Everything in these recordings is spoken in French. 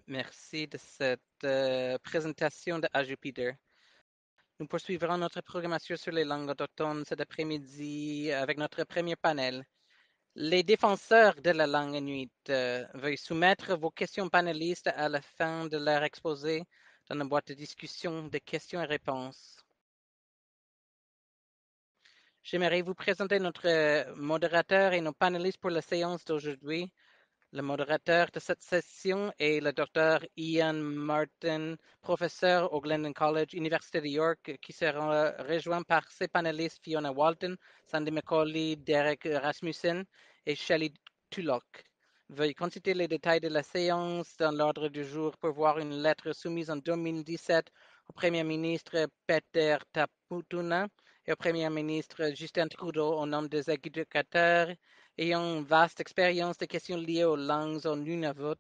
Merci de cette présentation de A Jupiter. Nous poursuivrons notre programmation sur les langues autochtones cet après-midi avec notre premier panel. Les défenseurs de la langue inuit veuillent soumettre vos questions panélistes à la fin de leur exposé dans la boîte de discussion de questions et réponses. J'aimerais vous présenter notre modérateur et nos panélistes pour la séance d'aujourd'hui. Le modérateur de cette session est le Dr. Ian Martin, professeur au Glendon College, Université de York, qui sera rejoint par ses panélistes Fiona Walton, Sandy McCauley, Derek Rasmussen et Shelley Tulloch. Veuillez consulter les détails de la séance dans l'ordre du jour pour voir une lettre soumise en 2017 au Premier ministre Peter Taputuna et au Premier ministre Justin Trudeau au nom des éducateurs ayant une vaste expérience de questions liées aux langues au Nunavut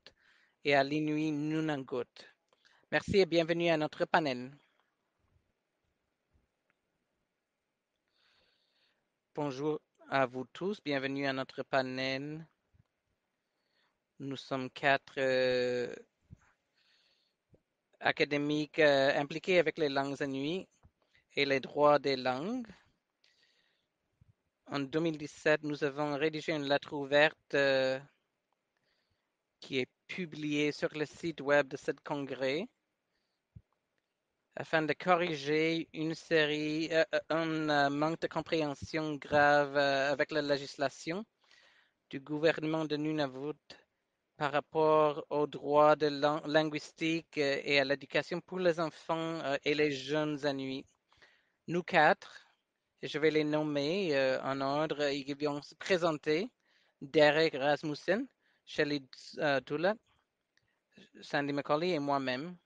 et à l'Inuit Nunangut. Merci et bienvenue à notre panel. Bonjour à vous tous, bienvenue à notre panel. Nous sommes quatre académiques impliqués avec les langues inuits et les droits des langues. En 2017, nous avons rédigé une lettre ouverte qui est publiée sur le site web de ce congrès afin de corriger un manque de compréhension grave avec la législation du gouvernement de Nunavut par rapport aux droits linguistiques et à l'éducation pour les enfants et les jeunes inuits. Nous quatre, et je vais les nommer en ordre, ils vont se présenter. Derek Rasmussen, Shelley Tulloch, Sandy McCauley et moi-même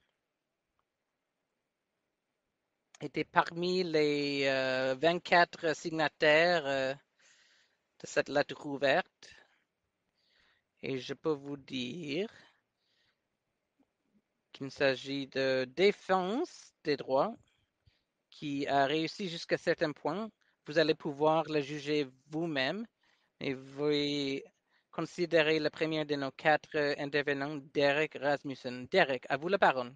étaient parmi les 24 signataires de cette lettre ouverte. Et je peux vous dire qu'il s'agit de défense des droits qui a réussi jusqu'à certains points. Vous allez pouvoir le juger vous-même et vous considérer le premier de nos quatre intervenants, Derek Rasmussen. Derek, à vous la parole.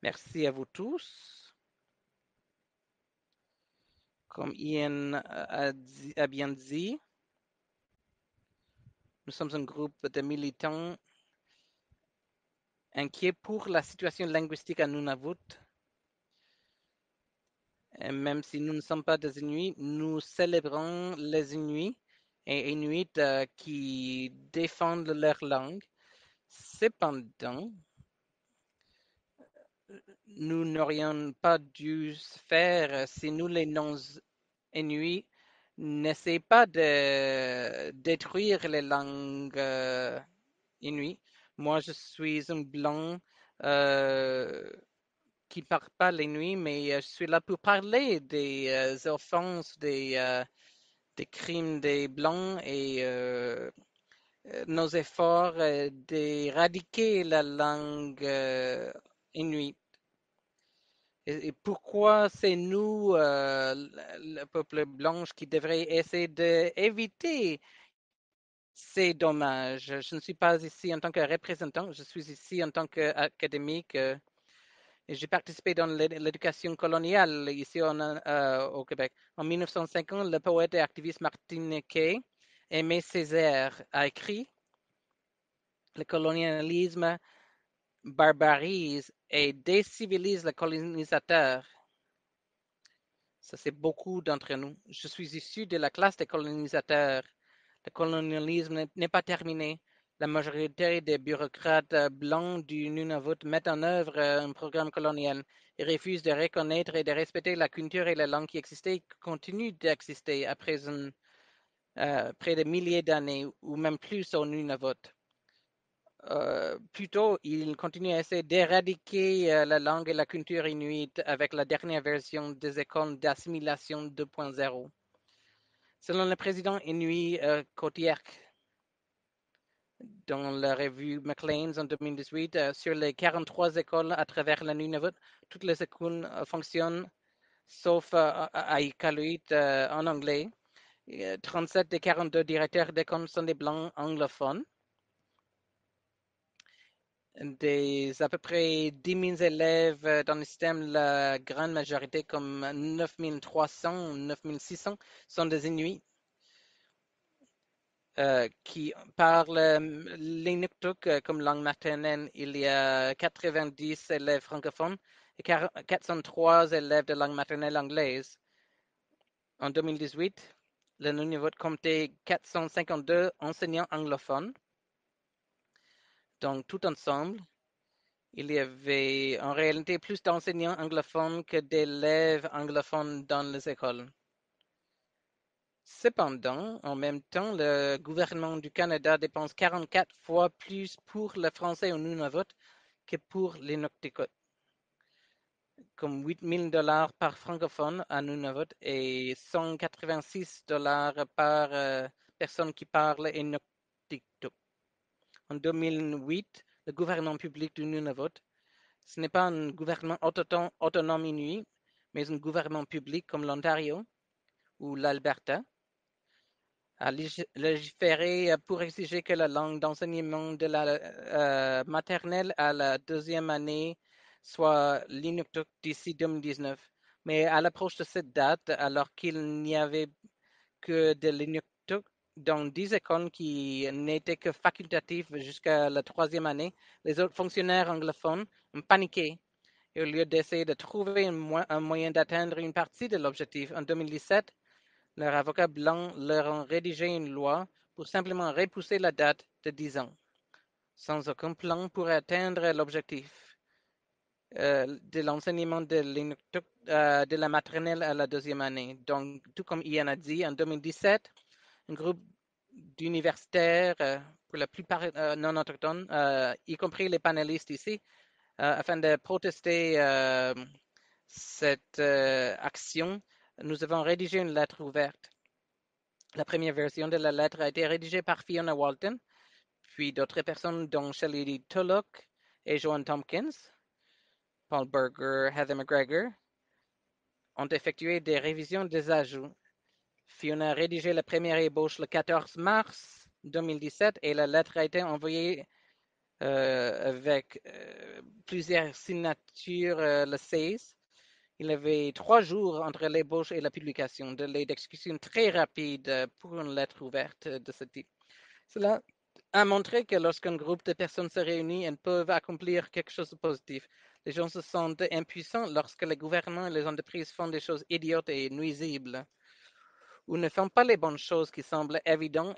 Merci à vous tous. Comme Ian a bien dit, nous sommes un groupe de militants inquiets pour la situation linguistique à Nunavut. Et même si nous ne sommes pas des Inuits, nous célébrons les Inuits et Inuits qui défendent leur langue. Cependant, nous n'aurions pas dû se faire si nous, les non-Inuits, n'essayons pas de détruire les langues Inuits. Moi, je suis un blanc qui ne parle pas l'Inuit, mais je suis là pour parler des offenses, des crimes des Blancs et nos efforts d'éradiquer la langue Inuit. Et pourquoi c'est nous, le peuple blanc, qui devrait essayer d'éviter ces dommages? Je ne suis pas ici en tant que représentant, je suis ici en tant qu'académique. Et j'ai participé dans l'éducation coloniale ici au Québec. En 1950, le poète et activiste martiniquais Aimé Césaire a écrit le colonialisme barbarise et décivilise le colonisateur. Ça, c'est beaucoup d'entre nous. Je suis issu de la classe des colonisateurs. Le colonialisme n'est pas terminé. La majorité des bureaucrates blancs du Nunavut mettent en œuvre un programme colonial. Ils refusent de reconnaître et de respecter la culture et la langue qui existaient et qui continuent d'exister après près de milliers d'années ou même plus au Nunavut. Plutôt, ils continuent à essayer d'éradiquer la langue et la culture inuite avec la dernière version des écoles d'assimilation 2.0. Selon le président inuit Kotierk, dans la revue Maclean's en 2018, sur les 43 écoles à travers le Nunavut, toutes les écoles fonctionnent sauf à Iqaluit en anglais. 37 des 42 directeurs d'école sont des blancs anglophones. Des à peu près 10 000 élèves dans le système, la grande majorité, comme 9 300 ou 9 600, sont des Inuits qui parlent l'Inuktitut comme langue maternelle. Il y a 90 élèves francophones et 403 élèves de langue maternelle anglaise. En 2018, le Nunavut comptait 452 enseignants anglophones. Donc, tout ensemble, il y avait en réalité plus d'enseignants anglophones que d'élèves anglophones dans les écoles. Cependant, en même temps, le gouvernement du Canada dépense 44 fois plus pour le français au Nunavut que pour l'Inuktitut, comme 8 000 $ par francophone à Nunavut et 186 $ par personne qui parle Inuktitut. En 2008, le gouvernement public du Nunavut, ce n'est pas un gouvernement autonome inuit, mais un gouvernement public comme l'Ontario ou l'Alberta, a légiféré pour exiger que la langue d'enseignement de la maternelle à la deuxième année soit l'Inuktitut d'ici 2019. Mais à l'approche de cette date, alors qu'il n'y avait que de l'Inuktitut dans 10 écoles qui n'étaient que facultatives jusqu'à la troisième année, les autres fonctionnaires anglophones ont paniqué. Et au lieu d'essayer de trouver un moyen d'atteindre une partie de l'objectif, en 2017, leurs avocats blancs leur ont rédigé une loi pour simplement repousser la date de 10 ans, sans aucun plan pour atteindre l'objectif de l'enseignement de la maternelle à la deuxième année. Donc, tout comme Ian a dit, en 2017, un groupe d'universitaires, pour la plupart non autochtones, y compris les panélistes ici, afin de protester cette action, nous avons rédigé une lettre ouverte. La première version de la lettre a été rédigée par Fiona Walton, puis d'autres personnes dont Shelley Tulloch et Joan Tompkins, Paul Berger, Heather McGregor, ont effectué des révisions des ajouts. Fiona a rédigé la première ébauche le 14 mars 2017 et la lettre a été envoyée avec plusieurs signatures le 16. Il y avait 3 jours entre l'ébauche et la publication, de délai d'exécution très rapide pour une lettre ouverte de ce type. Cela a montré que lorsqu'un groupe de personnes se réunit, elles peuvent accomplir quelque chose de positif. Les gens se sentent impuissants lorsque les gouvernements et les entreprises font des choses idiotes et nuisibles, ou ne font pas les bonnes choses qui semblent évidentes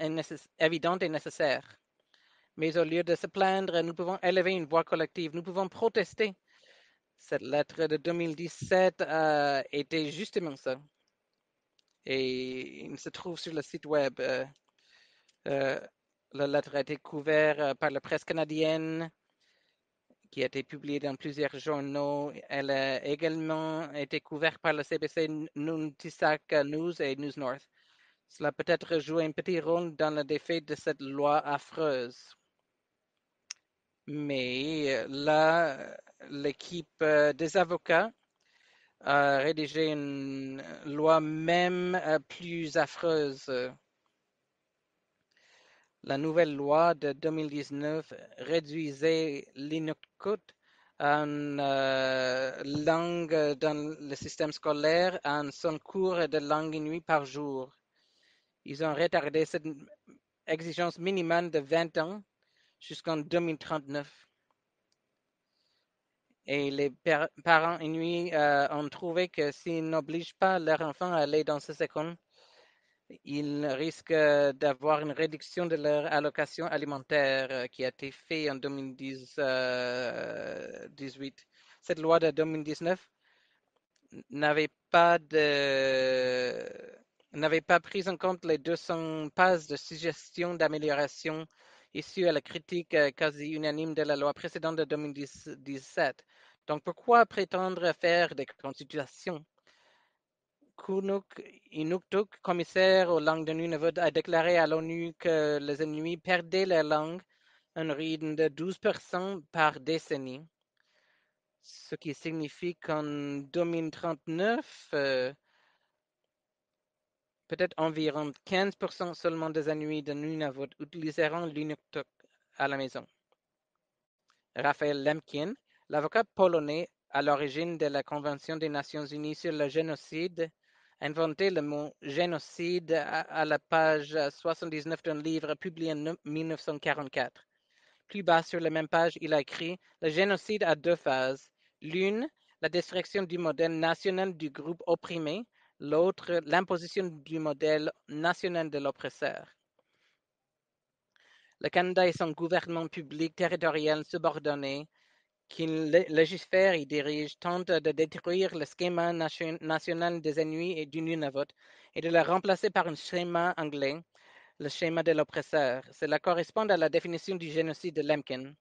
et nécessaires. Mais au lieu de se plaindre, nous pouvons élever une voix collective, nous pouvons protester. Cette lettre de 2017 était justement ça. Et il se trouve sur le site web. Euh, la lettre a été couverte par la presse canadienne, qui a été publiée dans plusieurs journaux. Elle a également été couverte par le CBC Nuntisac News et News North. Cela peut-être joué un petit rôle dans le défait de cette loi affreuse. Mais là, l'équipe des avocats a rédigé une loi même plus affreuse. La nouvelle loi de 2019 réduisait l'Inuktitut en langue dans le système scolaire à un seul cours de langue inuit par jour. Ils ont retardé cette exigence minimale de 20 ans jusqu'en 2039. Et les parents inuits ont trouvé que s'ils n'obligent pas leurs enfants à aller dans ces écoles, ils risquent d'avoir une réduction de leur allocation alimentaire qui a été faite en 2018. Cette loi de 2019 n'avait pas pris en compte les 200 pages de suggestions d'amélioration issues à la critique quasi unanime de la loi précédente de 2017. Donc, pourquoi prétendre faire des consultations? Kunuk Inuktitut, commissaire aux langues de Nunavut, a déclaré à l'ONU que les Inuits perdaient leur langue à un rythme de 12% par décennie. ce qui signifie qu'en 2039, peut-être environ 15% seulement des Inuits de Nunavut utiliseront l'Inuktitut à la maison. Raphaël Lemkin, l'avocat polonais à l'origine de la Convention des Nations Unies sur le génocide, a inventé le mot génocide à la page 79 d'un livre publié en 1944. Plus bas sur la même page, il a écrit: le génocide a deux phases. L'une, la destruction du modèle national du groupe opprimé, l'autre, l'imposition du modèle national de l'oppresseur. Le Canada et son gouvernement public territorial subordonné, qui légifère et dirige, tente de détruire le schéma national des Inuits et du Nunavut et de le remplacer par un schéma anglais, le schéma de l'oppresseur. Cela correspond à la définition du génocide de Lemkin.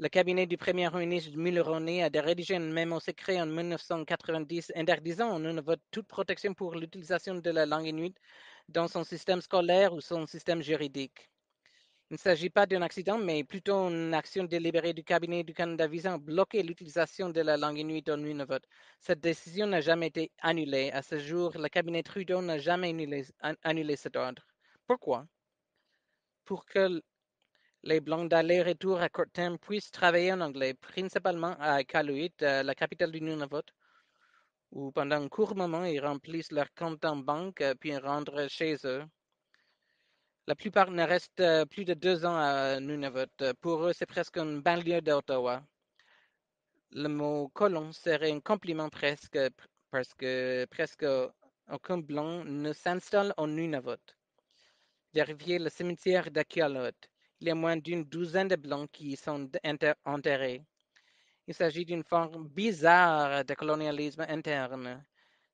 Le cabinet du premier ministre Mulroney a rédigé un mémo secret en 1990 interdisant au Nunavut toute protection pour l'utilisation de la langue inuite dans son système scolaire ou son système juridique. Il ne s'agit pas d'un accident, mais plutôt une action délibérée du cabinet du Canada visant à bloquer l'utilisation de la langue inuite au Nunavut. Cette décision n'a jamais été annulée. À ce jour, le cabinet Trudeau n'a jamais annulé cet ordre. Pourquoi? Pour que les Blancs d'aller-retour à court terme puissent travailler en anglais, principalement à Iqaluit, la capitale du Nunavut, où pendant un court moment ils remplissent leur compte en banque puis rentrent chez eux. La plupart ne restent plus de 2 ans à Nunavut. Pour eux, c'est presque une banlieue d'Ottawa. Le mot colon serait un compliment presque, parce que presque aucun blanc ne s'installe au Nunavut. Vérifiez le cimetière d'Iqaluit. Il y a moins d'une douzaine de blancs qui y sont enterrés. Il s'agit d'une forme bizarre de colonialisme interne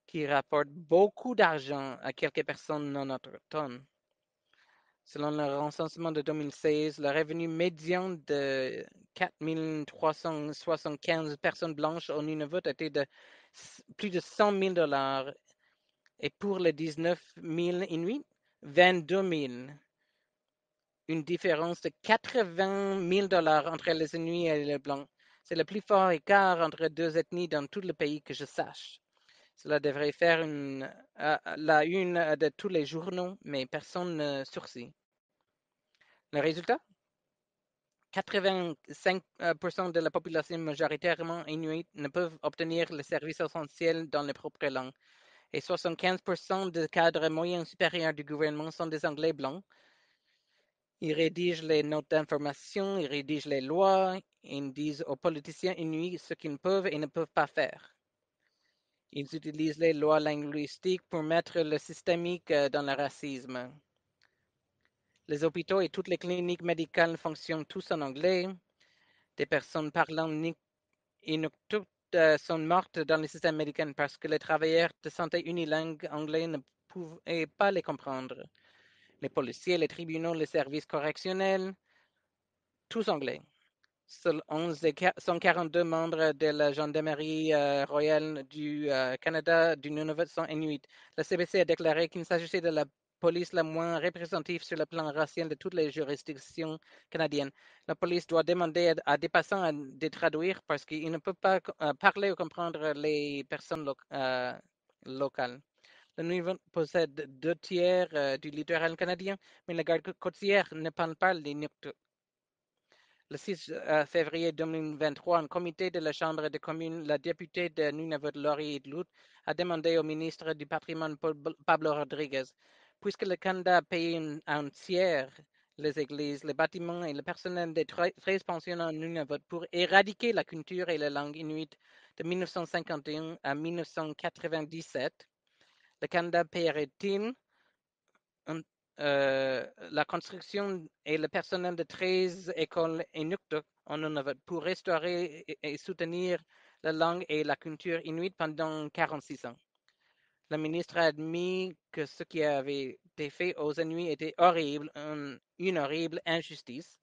qui rapporte beaucoup d'argent à quelques personnes non autochtones. Selon le recensement de 2016, le revenu médian de 4 375 personnes blanches au Nunavut était de plus de 100 000 dollars et pour les 19 000 Inuits, 22 000. Une différence de 80 000 dollars entre les Inuits et les Blancs. C'est le plus fort écart entre deux ethnies dans tout le pays que je sache. Cela devrait faire la une de tous les journaux, mais personne ne sourcille. Le résultat? 85% de la population majoritairement inuite ne peuvent obtenir les services essentiels dans leur propre langue. Et 75% des cadres moyens supérieurs du gouvernement sont des Anglais blancs. Ils rédigent les notes d'information, ils rédigent les lois, ils disent aux politiciens inuits ce qu'ils peuvent et ne peuvent pas faire. Ils utilisent les lois linguistiques pour mettre le systémique dans le racisme. Les hôpitaux et toutes les cliniques médicales fonctionnent tous en anglais. Des personnes parlant inuktitut sont mortes dans le système médical parce que les travailleurs de santé unilingues anglais ne pouvaient pas les comprendre. Les policiers, les tribunaux, les services correctionnels, tous anglais. Seuls 11 et 142 membres de la Gendarmerie royale du Canada du Nunavut sont inuits. La CBC a déclaré qu'il s'agissait de la police la moins représentative sur le plan racial de toutes les juridictions canadiennes. La police doit demander à des passants de traduire parce qu'ils ne peuvent pas parler ou comprendre les personnes locales. Le Nunavut possède 2 tiers du littoral canadien, mais la garde côtière ne parle pas l'inuktitut. Le 6 février 2023, un comité de la Chambre des communes, la députée de Nunavut, Laurie Idlut, a demandé au ministre du Patrimoine, Pablo Rodriguez, puisque le Canada a payé un tiers les églises, les bâtiments et le personnel des 13 pensions en Nunavut pour éradiquer la culture et la langue inuite de 1951 à 1997, le Canada paierait-il la construction et le personnel de 13 écoles inuktitut en Nunavut pour restaurer et soutenir la langue et la culture inuite pendant 46 ans. Le ministre a admis que ce qui avait été fait aux Inuits était horrible, une horrible injustice,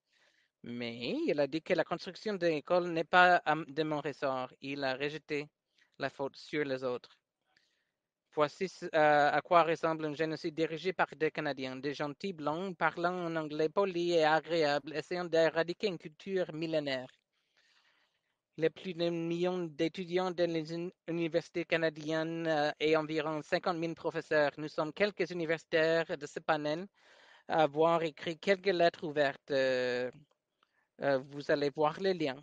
mais il a dit que la construction de l'école n'est pas de mon ressort. Il a rejeté la faute sur les autres. Voici à quoi ressemble un génocide dirigé par des Canadiens, des gentils blancs parlant en anglais poli et agréable, essayant d'éradiquer une culture millénaire. les plus d'un million d'étudiants dans les universités canadiennes et environ 50 000 professeurs. Nous sommes quelques universitaires de ce panel à avoir écrit quelques lettres ouvertes. Vous allez voir les liens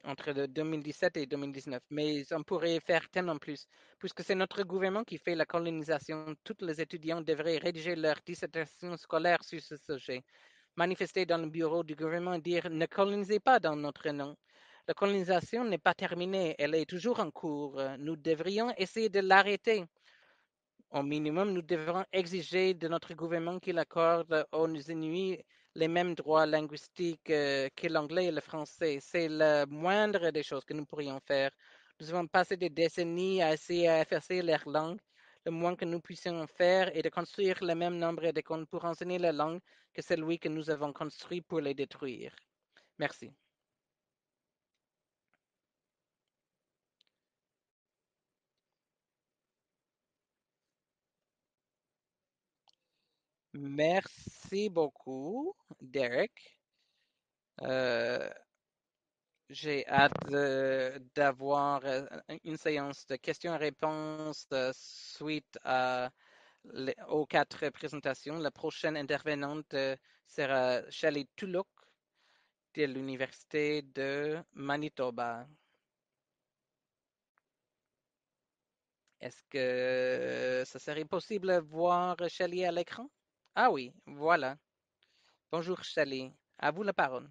entre 2017 et 2019. Mais on pourrait faire tellement plus. Puisque c'est notre gouvernement qui fait la colonisation, tous les étudiants devraient rédiger leur dissertation scolaire sur ce sujet. Manifester dans le bureau du gouvernement et dire ne colonisez pas dans notre nom. La colonisation n'est pas terminée, elle est toujours en cours. Nous devrions essayer de l'arrêter. Au minimum, nous devrons exiger de notre gouvernement qu'il accorde aux Inuits les mêmes droits linguistiques que l'anglais et le français. C'est la moindre des choses que nous pourrions faire. Nous avons passé des décennies à essayer à effacer leur langue. Le moins que nous puissions faire est de construire le même nombre d'écoles pour enseigner la langue que celui que nous avons construit pour les détruire. Merci. Merci beaucoup, Derek. Euh, J'ai hâte d'avoir une séance de questions-réponses suite aux quatre présentations. La prochaine intervenante sera Shelley Tulloch de l'Université de Manitoba. Est-ce que ça serait possible de voir Shelley à l'écran? Ah oui, voilà. Bonjour Shelley, à vous la parole.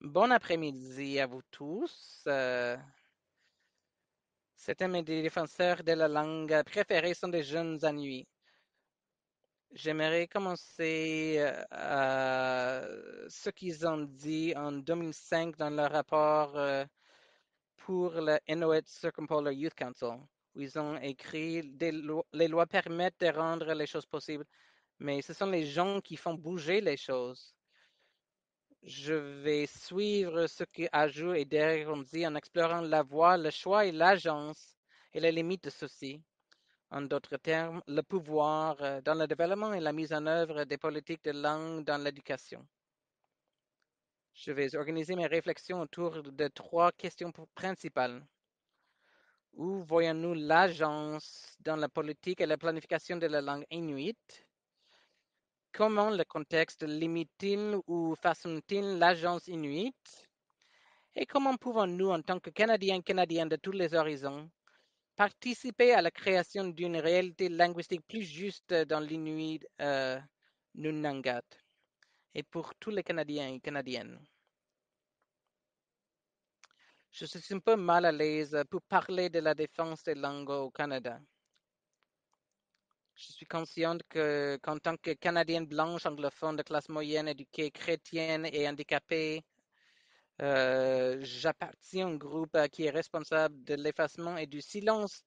Bon après-midi à vous tous. Certains de mes défenseurs de la langue préférée sont des jeunes ennuis. J'aimerais commencer à ce qu'ils ont dit en 2005 dans leur rapport pour le Inuit Circumpolar Youth Council, où ils ont écrit les lois permettent de rendre les choses possibles, mais ce sont les gens qui font bouger les choses. Je vais suivre ce que Ajou et Derek ont dit en explorant la voie, le choix et l'agence et les limites de ceci. En d'autres termes, le pouvoir dans le développement et la mise en œuvre des politiques de langue dans l'éducation. Je vais organiser mes réflexions autour de trois questions principales. Où voyons-nous l'agence dans la politique et la planification de la langue inuite? Comment le contexte limite-t-il ou façonne-t-il l'agence inuite? Et comment pouvons-nous, en tant que Canadiens de tous les horizons, participer à la création d'une réalité linguistique plus juste dans l'Inuit Nunangat et pour tous les Canadiens et Canadiennes? Je suis un peu mal à l'aise pour parler de la défense des langues au Canada. Je suis consciente qu'en tant que Canadienne blanche anglophone de classe moyenne, éduquée, chrétienne et handicapée, j'appartiens à un groupe qui est responsable de l'effacement et du silence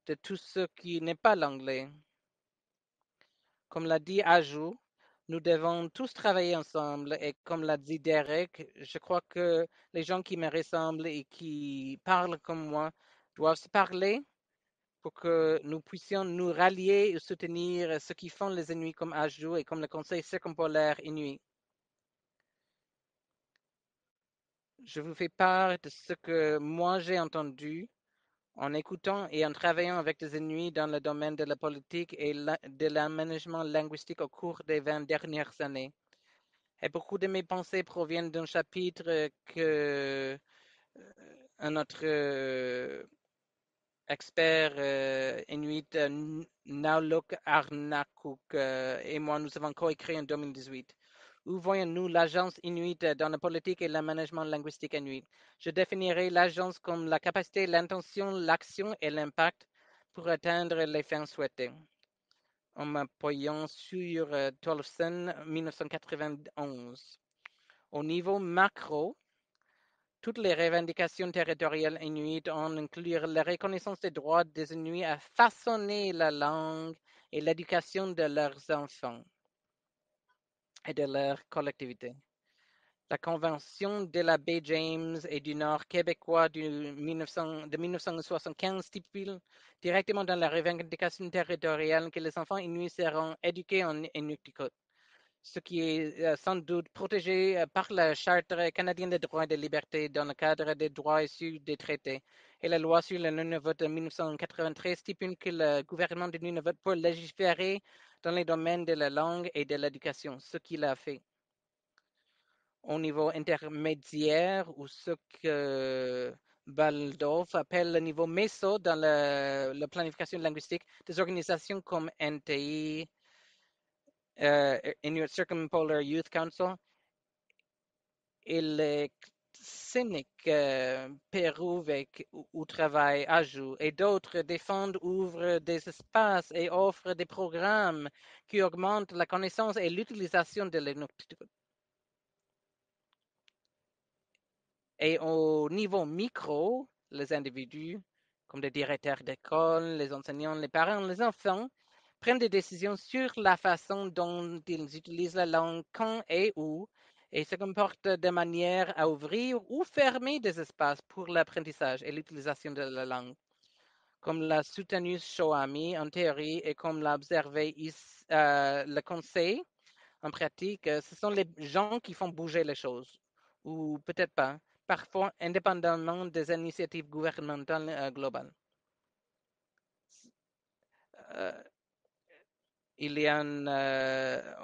de tout ce qui n'est pas l'anglais. Comme l'a dit Ajou, nous devons tous travailler ensemble et comme l'a dit Derek, je crois que les gens qui me ressemblent et qui parlent comme moi doivent se parler pour que nous puissions nous rallier et soutenir ceux qui font les Inuits comme Ajou et comme le Conseil circumpolaire Inuit. Je vous fais part de ce que moi j'ai entendu en écoutant et en travaillant avec des Inuits dans le domaine de la politique et de l'aménagement linguistique au cours des 20 dernières années. Et beaucoup de mes pensées proviennent d'un chapitre que un autre expert inuit, Naulok Arnakuk, et moi, nous avons coécrit en 2018. Où voyons-nous l'agence inuit dans la politique et l'aménagement linguistique inuit? Je définirai l'agence comme la capacité, l'intention, l'action et l'impact pour atteindre les fins souhaitées. En m'appuyant sur Tolson 1991. Au niveau macro, toutes les revendications territoriales inuites ont inclus la reconnaissance des droits des Inuits à façonner la langue et l'éducation de leurs enfants et de leur collectivité. La Convention de la baie James et du Nord québécois de 1975 stipule directement dans la revendication territoriale que les enfants inuits seront éduqués en Inuktitut. ce qui est sans doute protégé par la Charte canadienne des droits et des libertés dans le cadre des droits issus des traités. Et la loi sur le Nunavut de 1993 stipule que le gouvernement du Nunavut peut légiférer dans les domaines de la langue et de l'éducation, ce qu'il a fait. Au niveau intermédiaire, ou ce que Baldorf appelle le niveau MESO dans la planification linguistique, des organisations comme NTI, Inuit Circumpolar Youth Council, et le CNIC, Pérou, où travaille Ajou, et d'autres défendent, ouvrent des espaces et offrent des programmes qui augmentent la connaissance et l'utilisation de l'inuktitut. Et au niveau micro, les individus, comme les directeurs d'école, les enseignants, les parents, les enfants, prennent des décisions sur la façon dont ils utilisent la langue, quand et où, et se comportent de manière à ouvrir ou fermer des espaces pour l'apprentissage et l'utilisation de la langue, comme l'a soutenu Shoami en théorie et comme l'a observé le conseil en pratique. Ce sont les gens qui font bouger les choses, ou peut-être pas, parfois indépendamment des initiatives gouvernementales globales. Euh, Il y a un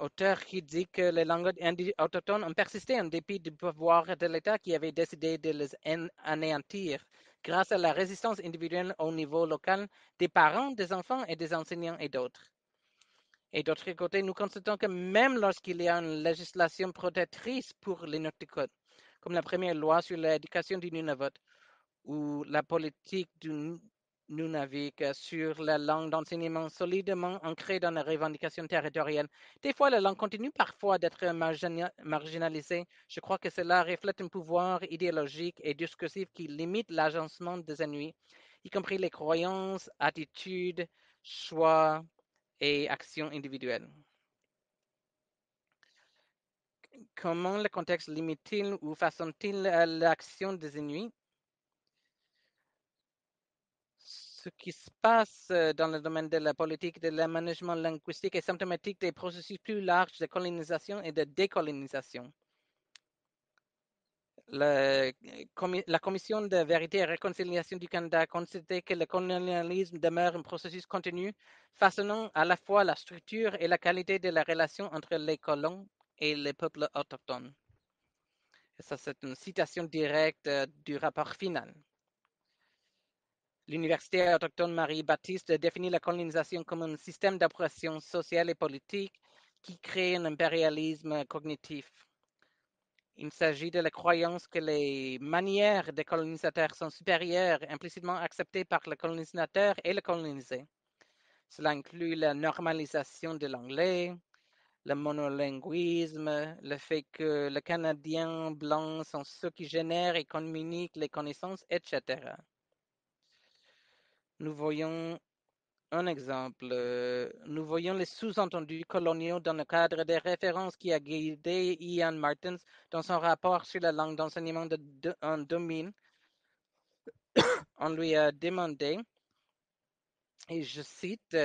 auteur qui dit que les langues autochtones ont persisté en dépit du pouvoir de l'État qui avait décidé de les anéantir grâce à la résistance individuelle au niveau local des parents, des enfants et des enseignants et d'autres. Et d'autre côté, nous constatons que même lorsqu'il y a une législation protectrice pour l'Inuktitut, comme la première loi sur l'éducation du Nunavut, ou la politique du Nunavik sur la langue d'enseignement solidement ancrée dans la revendication territoriale. Des fois, la langue continue parfois d'être marginalisée. Je crois que cela reflète un pouvoir idéologique et discursif qui limite l'agencement des Inuits, y compris les croyances, attitudes, choix et actions individuelles. Comment le contexte limite-t-il ou façonne-t-il l'action des Inuits? Ce qui se passe dans le domaine de la politique de l'aménagement linguistique est symptomatique des processus plus larges de colonisation et de décolonisation. La Commission de vérité et réconciliation du Canada a constaté que le colonialisme demeure un processus continu, façonnant à la fois la structure et la qualité de la relation entre les colons et les peuples autochtones. Et ça, c'est une citation directe du rapport final. L'Université autochtone Marie-Baptiste définit la colonisation comme un système d'oppression sociale et politique qui crée un impérialisme cognitif. Il s'agit de la croyance que les manières des colonisateurs sont supérieures, implicitement acceptées par le colonisateur et le colonisé. Cela inclut la normalisation de l'anglais, le monolinguisme, le fait que les Canadiens blancs sont ceux qui génèrent et communiquent les connaissances, etc. Nous voyons un exemple. Nous voyons les sous-entendus coloniaux dans le cadre des références qui a guidé Ian Martins dans son rapport sur la langue d'enseignement en 2000. On lui a demandé, et je cite,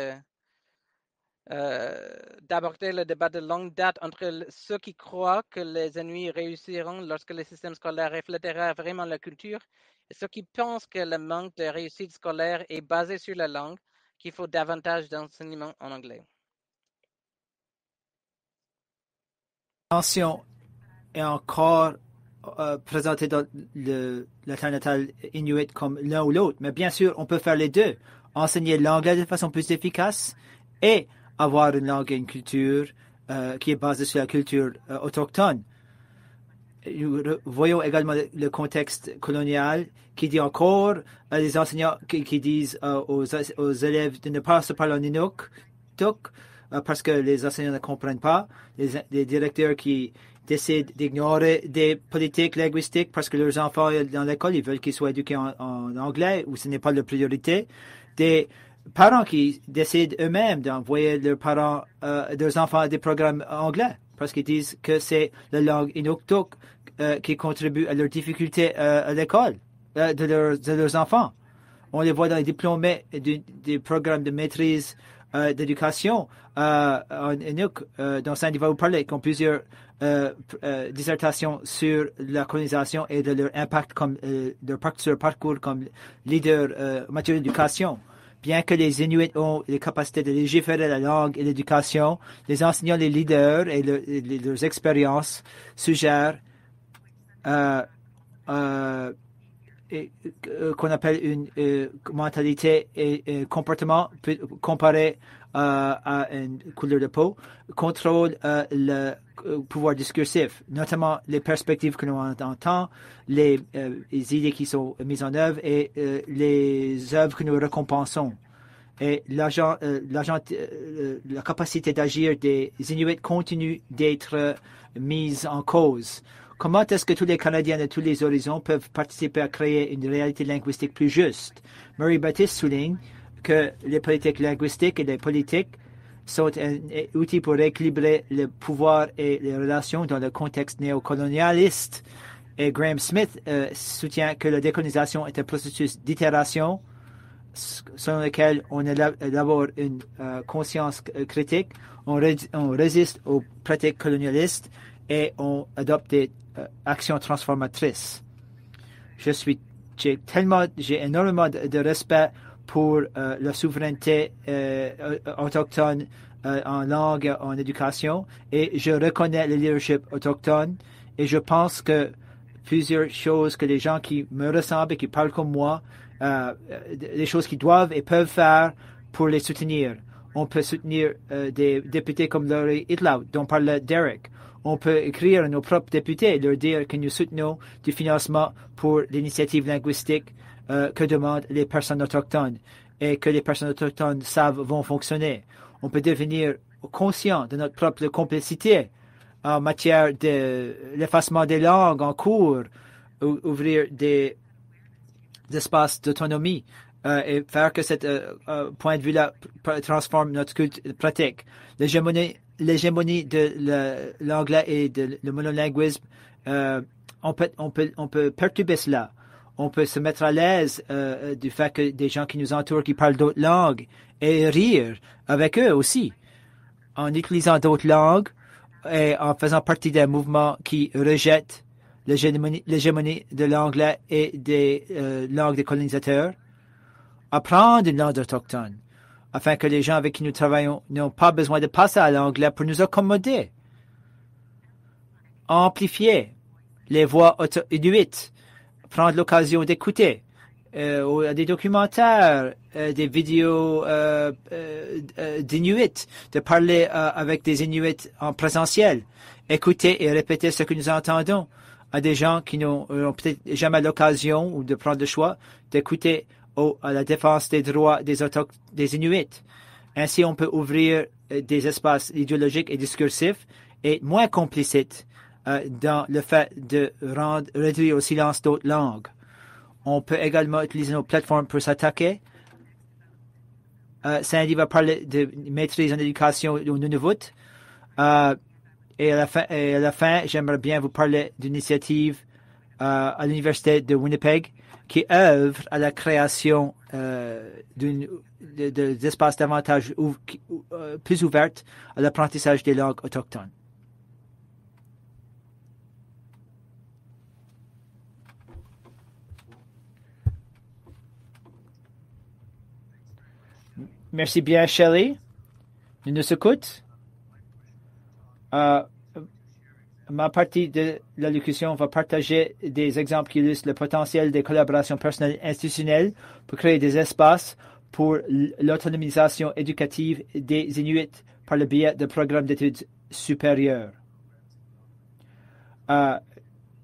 d'aborder le débat de longue date entre ceux qui croient que les Inuits réussiront lorsque le système scolaire reflètera vraiment la culture et ceux qui pensent que le manque de réussite scolaire est basé sur la langue, qu'il faut davantage d'enseignement en anglais. Attention est encore présenté dans la terre natale inuit comme l'un ou l'autre. Mais bien sûr, on peut faire les deux. Enseigner l'anglais de façon plus efficace et avoir une langue et une culture qui est basée sur la culture autochtone. Nous voyons également le contexte colonial qui dit encore les enseignants qui disent aux élèves de ne pas se parler en Inuk parce que les enseignants ne comprennent pas, les directeurs qui décident d'ignorer des politiques linguistiques parce que leurs enfants dans l'école, ils veulent qu'ils soient éduqués en anglais ou ce n'est pas leur priorité, des parents qui décident eux-mêmes d'envoyer leurs enfants à des programmes anglais parce qu'ils disent que c'est la langue Inuktitut qui contribue à leurs difficultés à l'école de leurs enfants. On les voit dans les diplômés des programmes de maîtrise d'éducation en Inuk, dont Sandy va vous parler, qui ont plusieurs dissertations sur la colonisation et de leur impact sur leur parcours comme leader en matière d'éducation. Bien que les Inuits ont les capacités de légiférer la langue et l'éducation, les enseignants, les leaders et leurs expériences suggèrent qu'on appelle une mentalité et comportement comparé à une couleur de peau, contrôle le pouvoir discursif, notamment les perspectives que l'on entend, les idées qui sont mises en œuvre et les œuvres que nous récompensons. Et la capacité d'agir des Inuits continue d'être mise en cause. Comment est-ce que tous les Canadiens de tous les horizons peuvent participer à créer une réalité linguistique plus juste? Murray Baptiste souligne que les politiques linguistiques et les politiques sont un outil pour équilibrer le pouvoir et les relations dans le contexte néocolonialiste. Et Graham Smith soutient que la décolonisation est un processus d'itération selon lequel on élabore une conscience critique, on résiste aux pratiques colonialistes et on adopte des actions transformatrices. J'ai énormément de respect pour la souveraineté autochtone en langue, en éducation, et je reconnais le leadership autochtone, et je pense que plusieurs choses que les gens qui me ressemblent et qui parlent comme moi, les choses qu'ils doivent et peuvent faire pour les soutenir. On peut soutenir des députés comme Laurie Itlow, dont parle Derek. On peut écrire à nos propres députés et leur dire que nous soutenons du financement pour l'initiative linguistique que demandent les personnes autochtones et que les personnes autochtones savent vont fonctionner. On peut devenir conscient de notre propre complicité en matière de l'effacement des langues en cours, ouvrir des espaces d'autonomie et faire que ce point de vue-là transforme notre culte pratique. L'hégémonie de l'anglais et de le monolinguisme, on peut perturber cela. On peut se mettre à l'aise du fait que des gens qui nous entourent, qui parlent d'autres langues, et rire avec eux aussi, en utilisant d'autres langues et en faisant partie d'un mouvement qui rejette l'hégémonie de l'anglais et des langues des colonisateurs. Apprendre une langue autochtone, afin que les gens avec qui nous travaillons n'ont pas besoin de passer à l'anglais pour nous accommoder. Amplifier les voix inuites, prendre l'occasion d'écouter des documentaires, des vidéos d'Inuits, de parler avec des Inuits en présentiel, écouter et répéter ce que nous entendons à des gens qui n'ont peut-être jamais l'occasion ou de prendre le choix d'écouter à la défense des droits des Inuits. Ainsi, on peut ouvrir des espaces idéologiques et discursifs et moins complicites dans le fait de réduire au silence d'autres langues. On peut également utiliser nos plateformes pour s'attaquer. Sandy va parler de maîtrise en éducation au Nunavut. Et à la fin, j'aimerais bien vous parler d'une initiative à l'Université de Winnipeg qui œuvre à la création d'espaces davantage plus ouverts à l'apprentissage des langues autochtones. Merci bien, Shelley. Nous nous écoutons. Ma partie de l'allocution va partager des exemples qui illustrent le potentiel des collaborations personnelles et institutionnelles pour créer des espaces pour l'autonomisation éducative des Inuits par le biais de programmes d'études supérieures.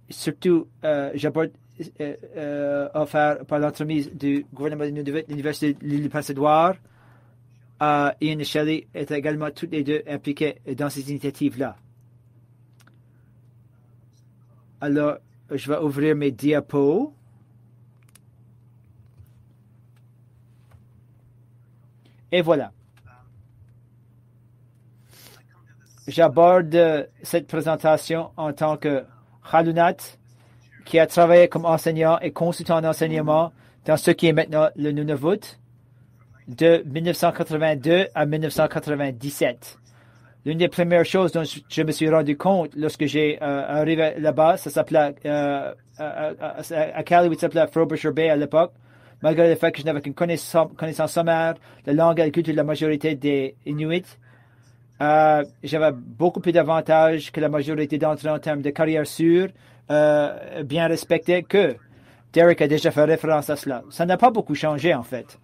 Surtout, j'aborde offert par l'entremise du gouvernement de Nunavut, l'Université de l'île Prince-Édouard. Ian et Shelley étaient également toutes les deux impliqués dans ces initiatives-là. Alors, je vais ouvrir mes diapos. Et voilà. J'aborde cette présentation en tant que Halunat, qui a travaillé comme enseignant et consultant en enseignement dans ce qui est maintenant le Nunavut, de 1982 à 1997. L'une des premières choses dont je me suis rendu compte lorsque j'ai arrivé là-bas, ça s'appelait à Cali, ça s'appelait Frobisher Bay à l'époque, malgré le fait que je n'avais qu'une connaissance sommaire de la langue et de la culture de la majorité des Inuits. J'avais beaucoup plus d'avantages que la majorité d'entre eux en termes de carrière sûre, bien respectée, que Derek a déjà fait référence à cela. Ça n'a pas beaucoup changé, en fait.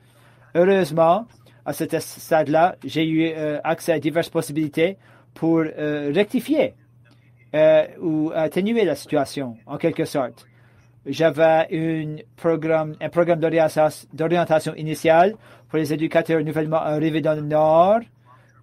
Heureusement, à ce stade-là, j'ai eu accès à diverses possibilités pour rectifier ou atténuer la situation, en quelque sorte. J'avais un programme d'orientation initiale pour les éducateurs nouvellement arrivés dans le Nord,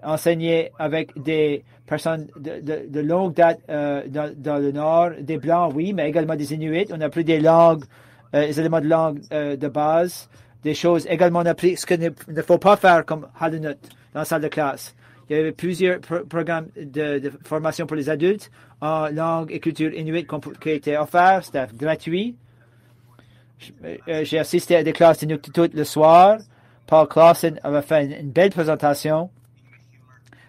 enseigner avec des personnes de longue date dans le Nord, des Blancs, oui, mais également des Inuits. On a pris des langues, des éléments de langue de base, des choses également on a appris ce qu'il ne faut pas faire comme Halenut dans la salle de classe. Il y avait plusieurs programmes de formation pour les adultes en langue et culture inuit qui étaient offerts. C'était gratuit. J'ai assisté à des classes d'Inuktitut le soir. Paul Clausen avait fait une belle présentation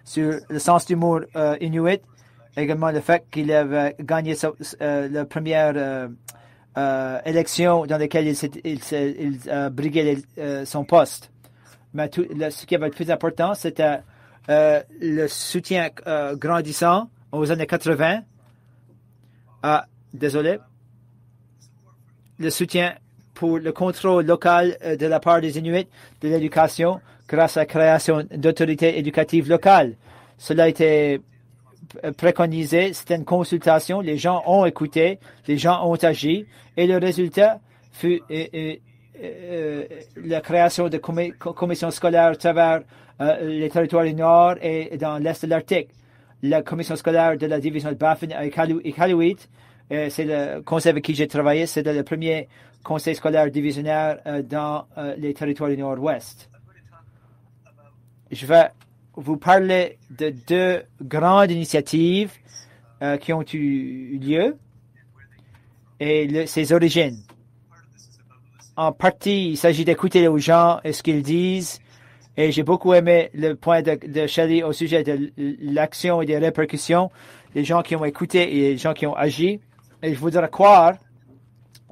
sur le sens d'humour inuit. Également le fait qu'il avait gagné la première élection dans laquelle il briguait son poste. Mais ce qui avait le plus important, c'était le soutien grandissant aux années 80. Le soutien pour le contrôle local de la part des Inuits de l'éducation grâce à la création d'autorités éducatives locales. Cela a été préconisé, c'était une consultation, les gens ont écouté, les gens ont agi, et le résultat fut la création de commissions scolaires à travers les territoires du Nord et dans l'Est de l'Arctique. La commission scolaire de la division de Baffin à Iqaluit, c'est le conseil avec qui j'ai travaillé, c'était le premier conseil scolaire divisionnaire dans les territoires du Nord-Ouest. Je vais vous parler de deux grandes initiatives qui ont eu lieu et ses origines. En partie, il s'agit d'écouter les gens et ce qu'ils disent. Et j'ai beaucoup aimé le point de Shelley au sujet de l'action et des répercussions, les gens qui ont écouté et les gens qui ont agi. Et je voudrais croire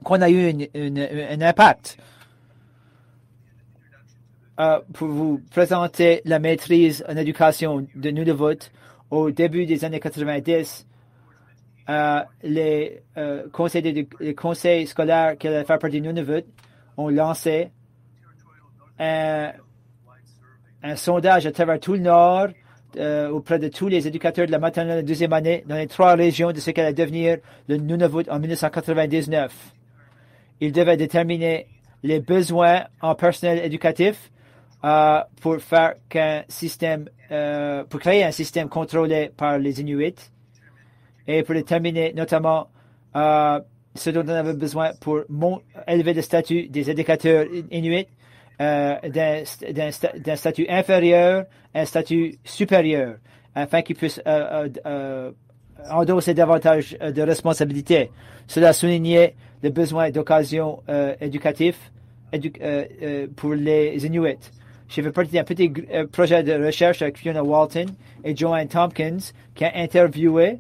qu'on a eu un impact. Pour vous présenter la maîtrise en éducation de Nunavut, au début des années 90, les conseils scolaires qui allaient faire partie de Nunavut ont lancé un sondage à travers tout le Nord auprès de tous les éducateurs de la maternelle et deuxième année dans les 3 régions de ce qu'allait devenir le Nunavut en 1999. Ils devaient déterminer les besoins en personnel éducatif pour faire pour créer un système contrôlé par les Inuits et pour déterminer notamment ce dont on avait besoin pour élever le statut des éducateurs Inuits d'un statut inférieur à un statut supérieur, afin qu'ils puissent endosser davantage de responsabilités. Cela soulignait le besoin d'occasion éducatif pour les Inuits. J'ai fait partie d'un petit projet de recherche avec Fiona Walton et Joanne Tompkins qui a interviewé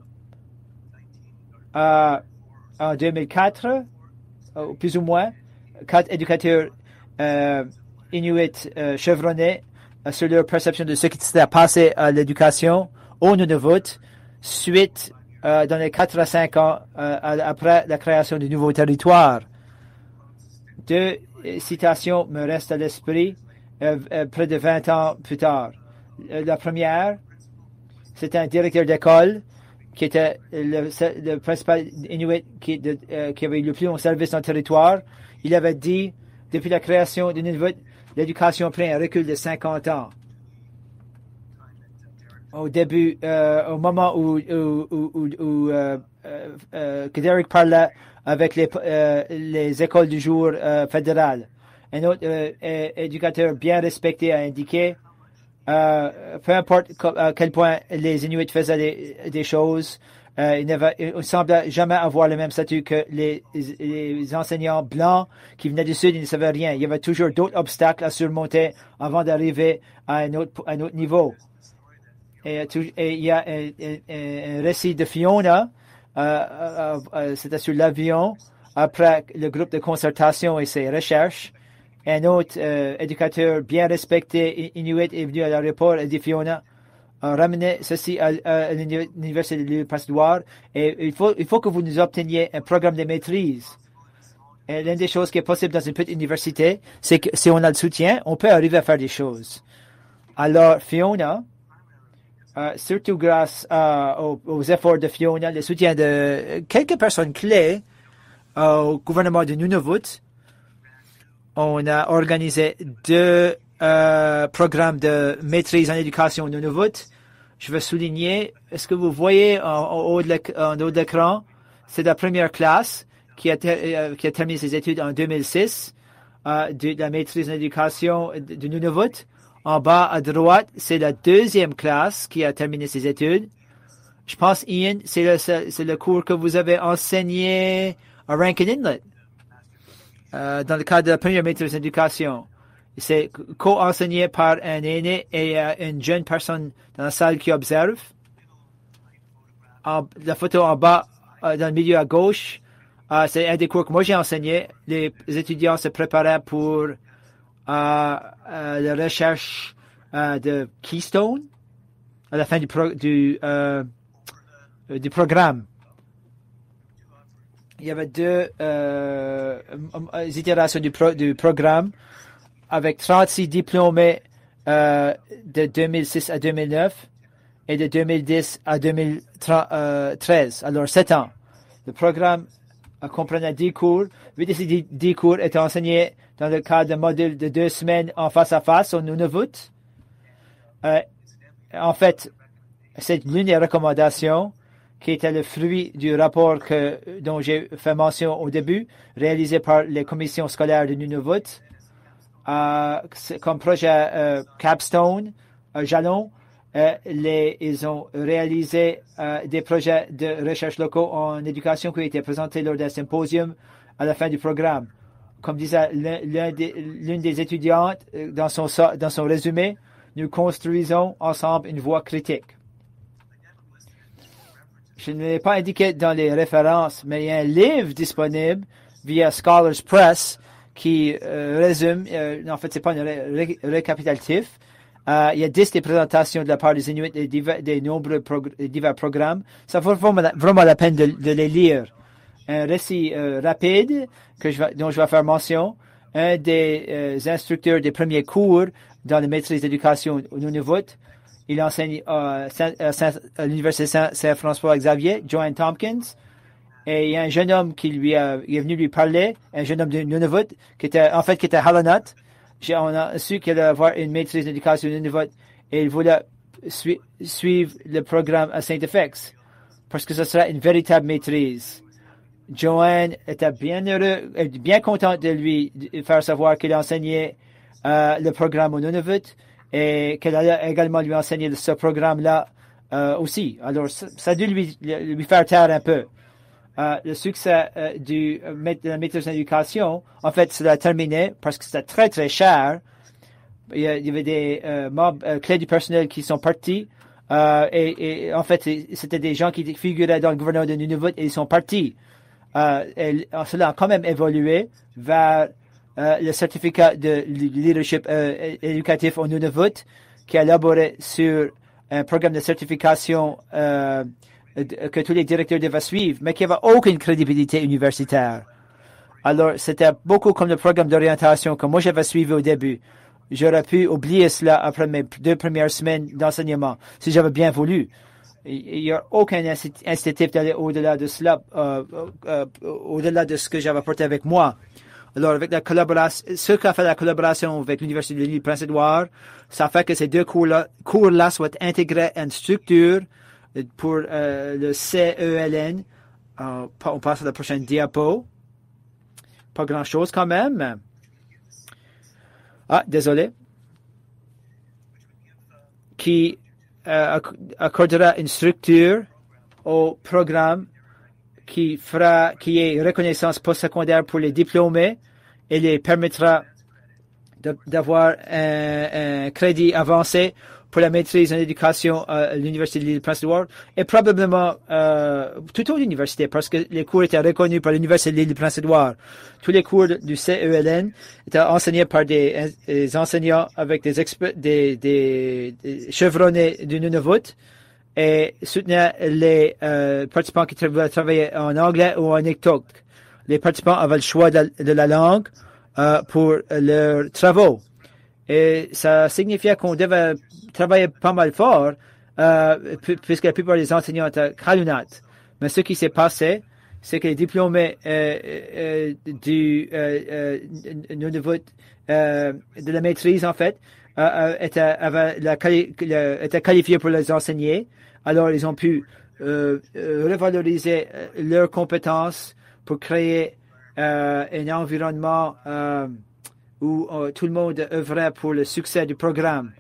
en 2004, plus ou moins, 4 éducateurs Inuits chevronnés sur leur perception de ce qui s'était passé à l'éducation au Nunavut suite dans les 4 à 5 ans après la création du nouveau territoire. 2 citations me restent à l'esprit près de 20 ans plus tard. La première, c'était un directeur d'école qui était le principal Inuit qui avait eu le plus long service dans le territoire. Il avait dit, depuis la création du Nunavut, l'éducation a pris un recul de 50 ans. Au début, au moment où que Derek parlait avec les écoles du jour fédérales. Un autre éducateur bien respecté a indiqué, peu importe à quel point les Inuits faisaient des choses, Il ne semble jamais avoir le même statut que les enseignants blancs qui venaient du Sud, ils ne savaient rien. Il y avait toujours d'autres obstacles à surmonter avant d'arriver à un autre niveau. Et il y a un récit de Fiona, c'était sur l'avion, après le groupe de concertation et ses recherches. Un autre éducateur bien respecté, Inuit, est venu à l'aéroport et dit Fiona, ramenez ceci à l'université de l'île Passoire et il faut que vous nous obteniez un programme de maîtrise. Et l'une des choses qui est possible dans une petite université, c'est que si on a le soutien, on peut arriver à faire des choses. Alors, Fiona, surtout grâce aux efforts de Fiona, le soutien de quelques personnes clés au gouvernement de Nunavut, on a organisé 2 programmes de maîtrise en éducation au Nunavut. Je veux souligner, est-ce que vous voyez en haut de l'écran, c'est la première classe qui a terminé ses études en 2006, de la maîtrise en éducation de Nunavut. En bas à droite, c'est la deuxième classe qui a terminé ses études. Je pense, Ian, c'est le cours que vous avez enseigné à Rankin Inlet, dans le cadre de la première maîtrise en éducation. C'est co-enseigné par un aîné et une jeune personne dans la salle qui observe. La photo en bas, dans le milieu à gauche, c'est un des cours que moi j'ai enseigné. Les étudiants se préparaient pour la recherche de Keystone à la fin du programme. Il y avait 2 itérations du programme avec 36 diplômés de 2006 à 2009 et de 2010 à 2013, alors 7 ans. Le programme comprenait 10 cours. 8 de ces 10 cours étaient enseignés dans le cadre d'un module de 2 semaines en face à face au Nunavut. En fait, c'est l'une des recommandations qui était le fruit du rapport dont j'ai fait mention au début, réalisé par les commissions scolaires de Nunavut. Comme projet Capstone, Jalon, ils ont réalisé des projets de recherche locaux en éducation qui ont été présentés lors d'un symposium à la fin du programme. Comme disait l'une des étudiantes dans son résumé, nous construisons ensemble une voie critique. Je ne l'ai pas indiqué dans les références, mais il y a un livre disponible via Scholars Press qui résume, en fait, c'est pas un récapitulatif. Il y a 10 des présentations de la part des Inuits des nombreux divers programmes. Ça vaut vraiment la peine de les lire. Un récit rapide dont je vais faire mention. Un des instructeurs des premiers cours dans la maîtrise d'éducation au Nunavut. Il enseigne à l'Université Saint-François-Xavier, Joanne Tompkins. Et il y a un jeune homme qui est venu lui parler, un jeune homme de Nunavut, qui était Halonat. On a su qu'il allait avoir une maîtrise d'éducation au Nunavut et il voulait suivre le programme à Saint-FX parce que ce serait une véritable maîtrise. Joanne était bien contente de lui faire savoir qu'il enseignait le programme au Nunavut et qu'elle allait également lui enseigner ce programme-là aussi. Alors, ça a dû lui faire taire un peu. Le succès de la maîtrise en éducation, en fait, cela a terminé parce que c'était très, très cher. Il y avait des membres clés du personnel qui sont partis. Et en fait, c'était des gens qui figuraient dans le gouvernement de Nunavut et ils sont partis. Cela a quand même évolué vers le certificat de leadership éducatif au Nunavut qui a élaboré sur un programme de certification que tous les directeurs devaient suivre, mais qui n'avait aucune crédibilité universitaire. Alors, c'était beaucoup comme le programme d'orientation que moi j'avais suivi au début. J'aurais pu oublier cela après mes 2 premières semaines d'enseignement, si j'avais bien voulu. Il n'y a aucun incitatif d'aller au-delà de cela, au-delà de ce que j'avais apporté avec moi. Alors, avec la collaboration, ce qu'a fait la collaboration avec l'Université de l'île Prince-Édouard, ça fait que ces 2 cours-là soient intégrés à une structure pour le CELN. On passe à la prochaine diapo. Pas grand-chose quand même. Désolé. Qui accordera une structure au programme qui est reconnaissance postsecondaire pour les diplômés et les permettra d'avoir un crédit avancé pour la maîtrise en éducation à l'Université de l'Île-de-Prince-Édouard et probablement tout aux universités parce que les cours étaient reconnus par l'Université de l'Île-de-Prince-Édouard. Tous les cours du CELN étaient enseignés par des enseignants avec des chevronnés du Nunavut et soutenaient les participants qui travaillaient en anglais ou en Inuktitut. Les participants avaient le choix de la langue pour leurs travaux. Et ça signifiait qu'on devait travailler pas mal fort, puisque la plupart des enseignants étaient Kalunat. Mais ce qui s'est passé, c'est que les diplômés du Nunavut, de la maîtrise, en fait, étaient qualifiés pour les enseigner. Alors, ils ont pu revaloriser leurs compétences pour créer un environnement où tout le monde œuvrait pour le succès du programme.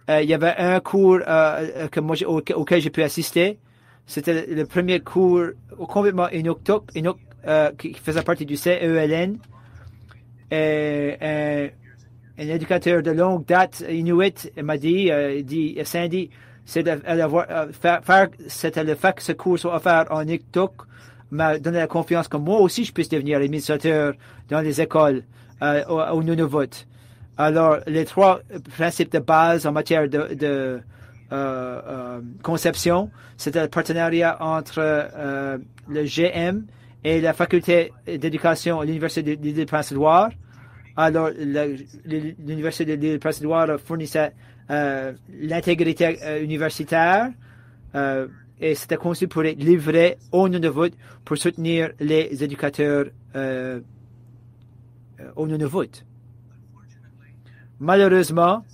Il y avait un cours auquel j'ai pu assister. C'était le premier cours complètement Inuktitut, qui faisait partie du CELN. Et un éducateur de longue date Inuit m'a dit, Sandy, c'était le fait que ce cours soit offert en Inuktitut m'a donné la confiance que moi aussi je puisse devenir administrateur dans les écoles au Nunavut. Alors, les trois principes de base en matière de conception, c'était le partenariat entre le GM et la faculté d'éducation à l'Université de l'Île-de-Prince-Édouard. Alors, l'Université de l'Île-de-Prince-Édouard fournissait l'intégrité universitaire et c'était conçu pour être livré au Nunavut pour soutenir les éducateurs au Nunavut. Malheureusement,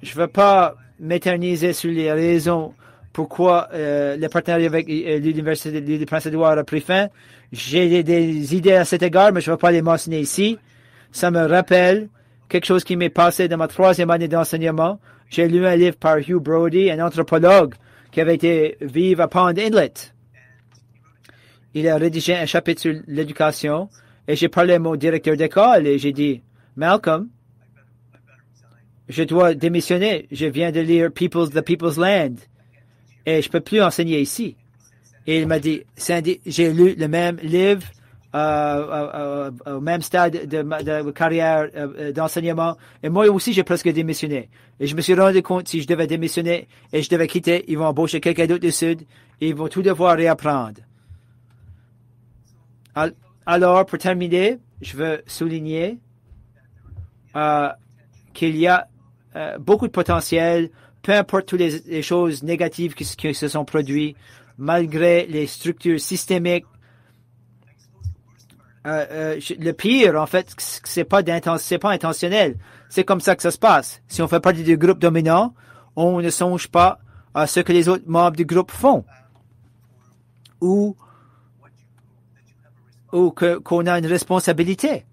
je ne vais pas m'éterniser sur les raisons pourquoi le partenariat avec l'Université de l'Île-de-Prince-Édouard a pris fin. J'ai des idées à cet égard, mais je ne vais pas les mentionner ici. Ça me rappelle quelque chose qui m'est passé dans ma 3e année d'enseignement. J'ai lu un livre par Hugh Brody, un anthropologue qui avait été vivre à Pond Inlet. Il a rédigé un chapitre sur l'éducation et j'ai parlé à mon directeur d'école et j'ai dit, Malcolm, je dois démissionner. Je viens de lire The People's Land et je peux plus enseigner ici. Et il m'a dit, Sandy, j'ai lu le même livre au même stade de carrière d'enseignement et moi aussi j'ai presque démissionné. Et je me suis rendu compte si je devais démissionner et je devais quitter, ils vont embaucher quelqu'un d'autre du Sud et ils vont tout devoir réapprendre. Alors, pour terminer, je veux souligner qu'il y a beaucoup de potentiel, peu importe toutes les choses négatives qui se sont produites, malgré les structures systémiques. Le pire, en fait, c'est pas intentionnel. C'est comme ça que ça se passe. Si on fait partie du groupe dominant, on ne songe pas à ce que les autres membres du groupe font. Ou qu'on a une responsabilité.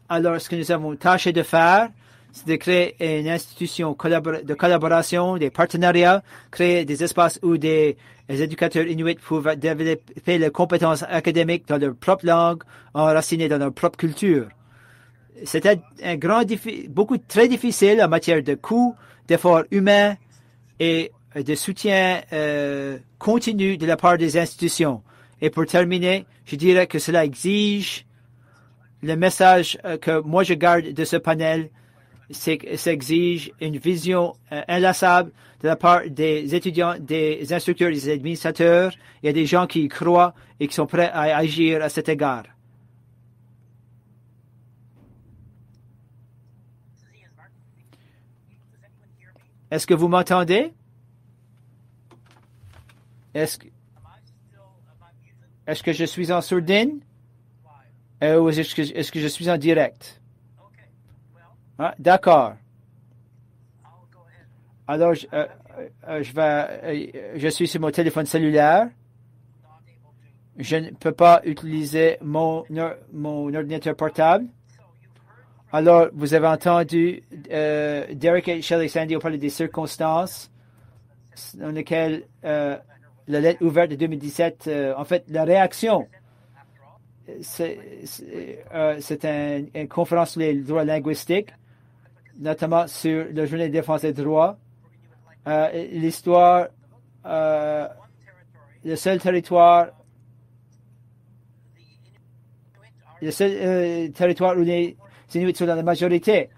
Alors, ce que nous avons tâché de faire, c'est de créer une institution de collaboration, des partenariats, créer des espaces où des éducateurs inuits peuvent développer les compétences académiques dans leur propre langue, enracinées dans leur propre culture. C'était très difficile en matière de coûts, d'efforts humains et de soutien continu de la part des institutions. Et pour terminer, je dirais que cela exige le message que moi je garde de ce panel, c'est que ça exige une vision inlassable de la part des étudiants, des instructeurs, des administrateurs. Il y a des gens qui y croient et qui sont prêts à agir à cet égard. Est-ce que vous m'entendez? Est-ce que je suis en sourdine? Ou est-ce que je suis en direct? Ah, d'accord. Alors, je suis sur mon téléphone cellulaire. Je ne peux pas utiliser mon ordinateur portable. Alors, vous avez entendu Derek et Shelley Sandy ont parlé des circonstances dans lequel la lettre ouverte de 2017, en fait, la réaction, c'est une conférence sur les droits linguistiques, notamment sur la journée de défense des droits. L'histoire, le seul territoire où les Inuits sont dans la majorité.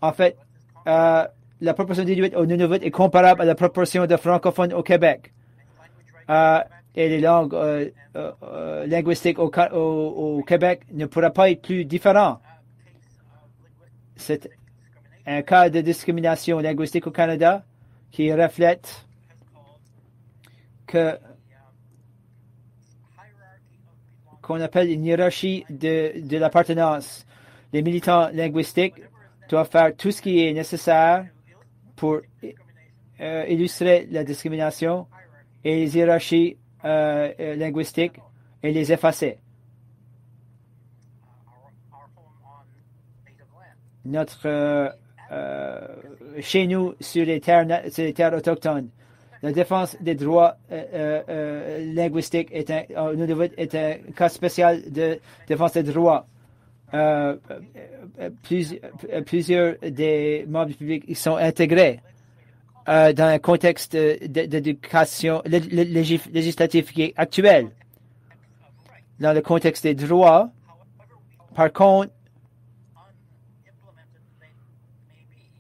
En fait, la proportion d'Inuits au Nunavut est comparable à la proportion de francophones au Québec. Et les langues linguistiques au Québec ne pourraient pas être plus différentes. C'est un cas de discrimination linguistique au Canada qui reflète qu'on appelle une hiérarchie de l'appartenance. Les militants linguistiques doivent faire tout ce qui est nécessaire pour illustrer la discrimination et les hiérarchies linguistiques et les effacer. Chez nous, sur les terres autochtones, la défense des droits linguistiques est un cas spécial de défense des droits. Plusieurs des membres du public sont intégrés dans un contexte d'éducation législatif qui est actuel. Dans le contexte des droits, par contre,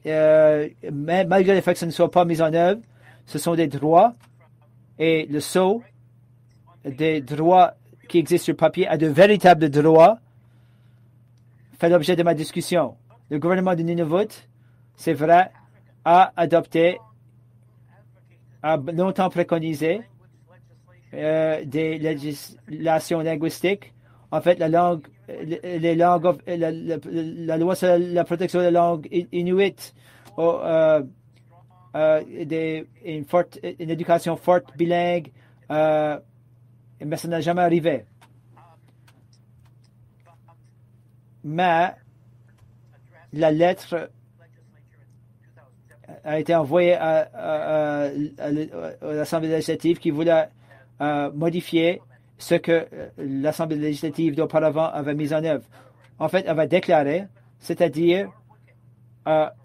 malgré le fait que ce ne soit pas mis en œuvre, ce sont des droits et le saut des droits qui existent sur papier à de véritables droits fait l'objet de ma discussion. Le gouvernement du Nunavut, c'est vrai, a longtemps préconisé des législations linguistiques. En fait, la loi sur la protection de la langue inuit, une éducation forte, bilingue, mais ça n'a jamais arrivé. Mais la lettre a été envoyée à l'Assemblée législative qui voulait modifier ce que l'Assemblée législative d'auparavant avait mis en œuvre. En fait, elle va déclarer, c'est-à-dire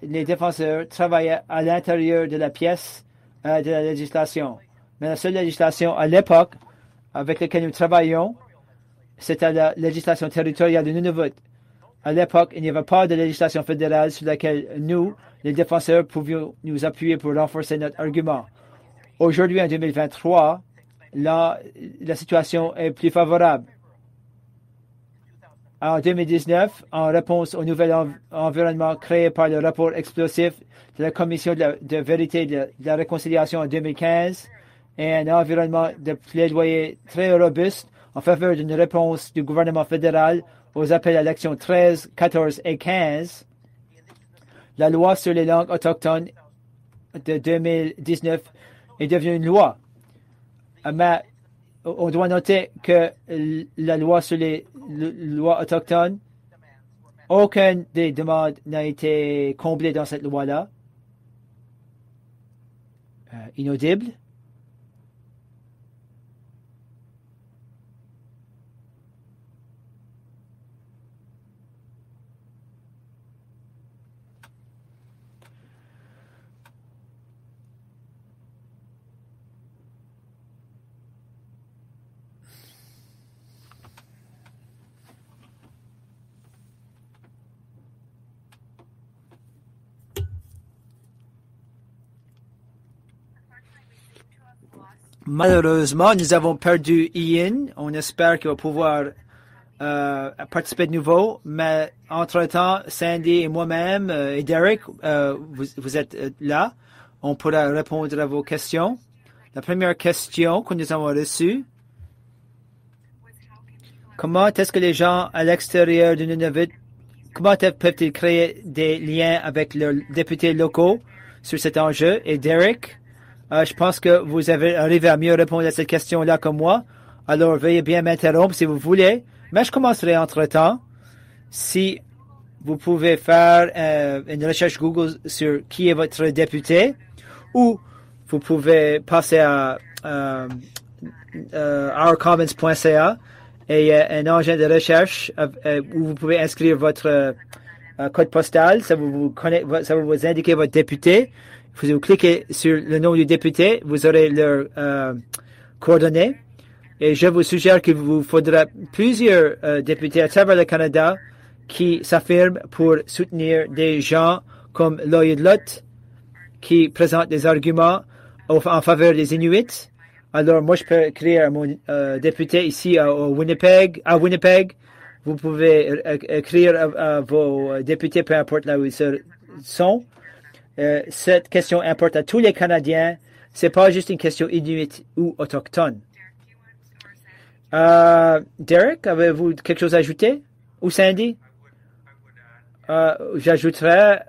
les défenseurs travaillaient à l'intérieur de la pièce de la législation. Mais la seule législation à l'époque avec laquelle nous travaillons, c'était la législation territoriale du Nunavut. À l'époque, il n'y avait pas de législation fédérale sur laquelle nous, les défenseurs, pouvions nous appuyer pour renforcer notre argument. Aujourd'hui, en 2023, la situation est plus favorable. En 2019, en réponse au nouvel environnement créé par le rapport explosif de la Commission de vérité et de la réconciliation en 2015 et un environnement de plaidoyer très robuste en faveur d'une réponse du gouvernement fédéral aux appels à l'action 13, 14 et 15, la loi sur les langues autochtones de 2019 est devenue une loi. Mais on doit noter que la loi sur les lois autochtones, aucune des demandes n'a été comblée dans cette loi-là. Inaudible. Malheureusement, nous avons perdu Ian. On espère qu'il va pouvoir participer de nouveau. Mais entre-temps, Sandy et moi-même et Derek, vous êtes là. On pourra répondre à vos questions. La première question que nous avons reçue, comment est-ce que les gens à l'extérieur du Nunavut, comment peuvent-ils créer des liens avec leurs députés locaux sur cet enjeu? Et Derek, je pense que vous avez arrivé à mieux répondre à cette question-là que moi. Alors, veuillez bien m'interrompre si vous voulez. Mais je commencerai entre-temps. Si vous pouvez faire une recherche Google sur qui est votre député, ou vous pouvez passer à ourcommons.ca et il y a un engin de recherche où vous pouvez inscrire votre code postal. Ça va vous indiquer votre député. Vous cliquez sur le nom du député, vous aurez leurs coordonnées. Et je vous suggère qu'il vous faudra plusieurs députés à travers le Canada qui s'affirment pour soutenir des gens comme Lloyd Lott qui présentent des arguments en faveur des Inuits. Alors moi je peux créer mon député ici à Winnipeg. Vous pouvez écrire à vos députés peu importe là où ils sont. Cette question importe à tous les Canadiens. C'est pas juste une question inuit ou autochtone. Derek, avez-vous quelque chose à ajouter? Ou Sandy? J'ajouterais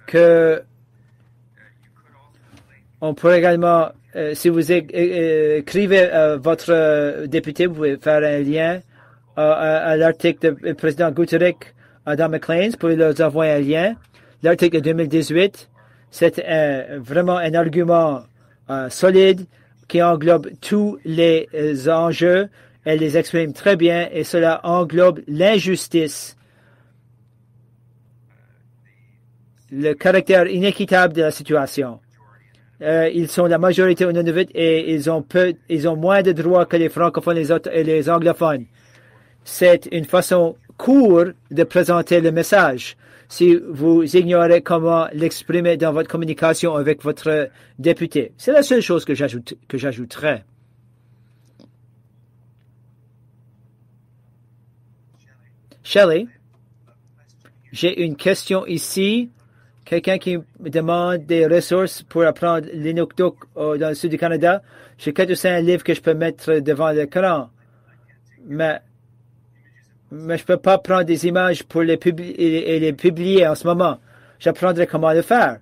que on pourrait également, si vous écrivez votre député, vous pouvez faire un lien à l'article du président Guterres dans Maclean's pour leur envoyer un lien. L'article de 2018, c'est vraiment un argument solide qui englobe tous les enjeux. Elle les exprime très bien et cela englobe l'injustice, le caractère inéquitable de la situation. Ils sont la majorité au Nunavut et ils ont moins de droits que les francophones et les anglophones. C'est une façon courte de présenter le message. Si vous ignorez comment l'exprimer dans votre communication avec votre député, c'est la seule chose que j'ajouterais. Shelley, j'ai une question ici. Quelqu'un qui me demande des ressources pour apprendre l'Inuktitut dans le sud du Canada. J'ai 4 ou 5 livres que je peux mettre devant l'écran. Mais je peux pas prendre des images pour les publier en ce moment. J'apprendrai comment le faire.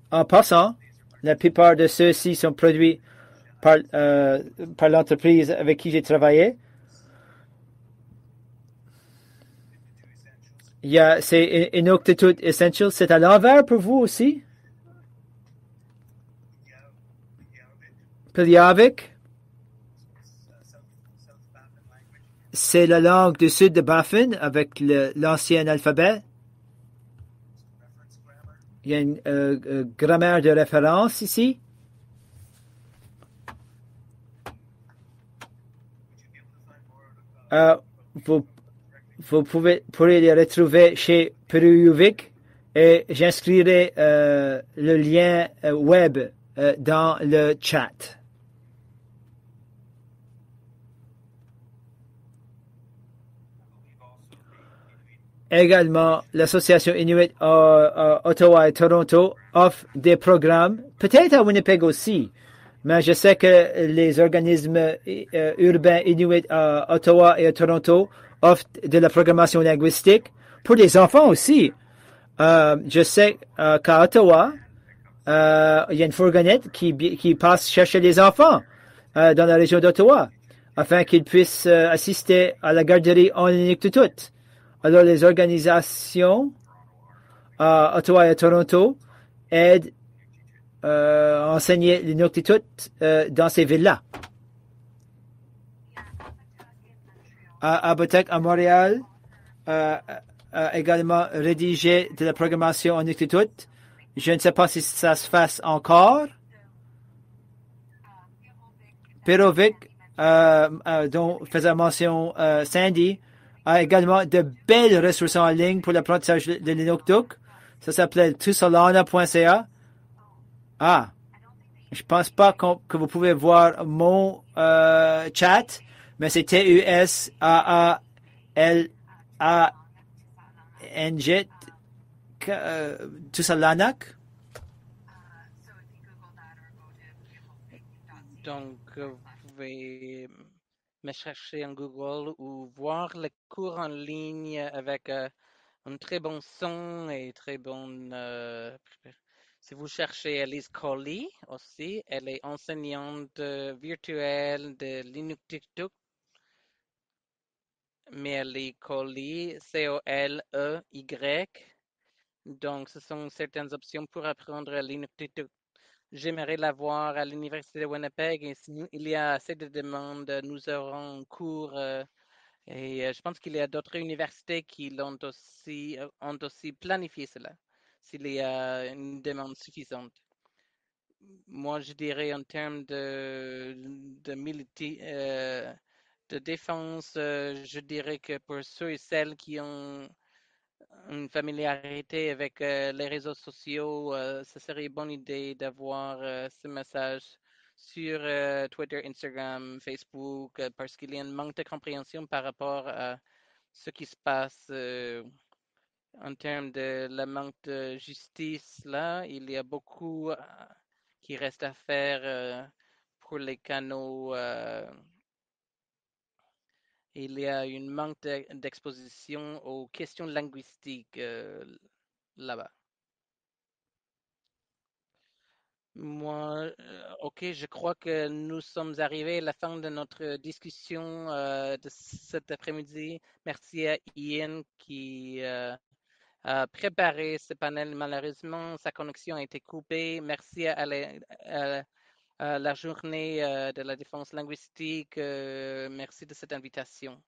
En passant, la plupart de ceux-ci sont produits par l'entreprise avec qui j'ai travaillé. C'est Inuktitut Essential. C'est à l'envers pour vous aussi? Pilyavik. C'est la langue du sud de Baffin avec l'ancien alphabet. Il y a une grammaire de référence ici. Vous pourrez les retrouver chez Peruyuvik et j'inscrirai le lien web dans le chat. Également, l'association Inuit à Ottawa et Toronto offre des programmes, peut-être à Winnipeg aussi, mais je sais que les organismes urbains Inuit à Ottawa et à Toronto offrent de la programmation linguistique pour les enfants aussi. Je sais qu'à Ottawa, il y a une fourgonnette qui passe chercher les enfants dans la région d'Ottawa afin qu'ils puissent assister à la garderie en Inuktitut. Alors, les organisations à Ottawa et à Toronto aident à enseigner l'Inuktitut dans ces villes-là. À Abotec, à Montréal, a également rédigé de la programmation en Inuktitut. Je ne sais pas si ça se fasse encore. Perovic, dont faisait mention Sandy, a également de belles ressources en ligne pour l'apprentissage de l'Inuktitut. Ça s'appelle tusolana.ca. Je pense pas que vous pouvez voir mon chat, mais c'est Tusalana.ng, Tusalanak. Donc, vous pouvez me chercher en Google ou voir les cours en ligne avec un très bon son et très bon... si vous cherchez Elise Colley aussi, elle est enseignante virtuelle de l'Inuktitut, mais elle est Colley, Coley. Donc, ce sont certaines options pour apprendre l'Inuktitut j'aimerais l'avoir à l'Université de Winnipeg et s'il y a assez de demandes, nous aurons cours et je pense qu'il y a d'autres universités qui ont aussi planifié cela, s'il y a une demande suffisante. Moi, je dirais en termes de défense, je dirais que pour ceux et celles qui ont une familiarité avec les réseaux sociaux, ce serait une bonne idée d'avoir ce message sur Twitter, Instagram, Facebook, parce qu'il y a un manque de compréhension par rapport à ce qui se passe en termes de la manque de justice. Là, il y a beaucoup qui reste à faire pour les canaux. Il y a une manque d'exposition aux questions linguistiques là-bas. Moi, ok, je crois que nous sommes arrivés à la fin de notre discussion de cet après-midi. Merci à Ian qui a préparé ce panel. Malheureusement, sa connexion a été coupée. Merci à la journée de la défense linguistique. Merci de cette invitation.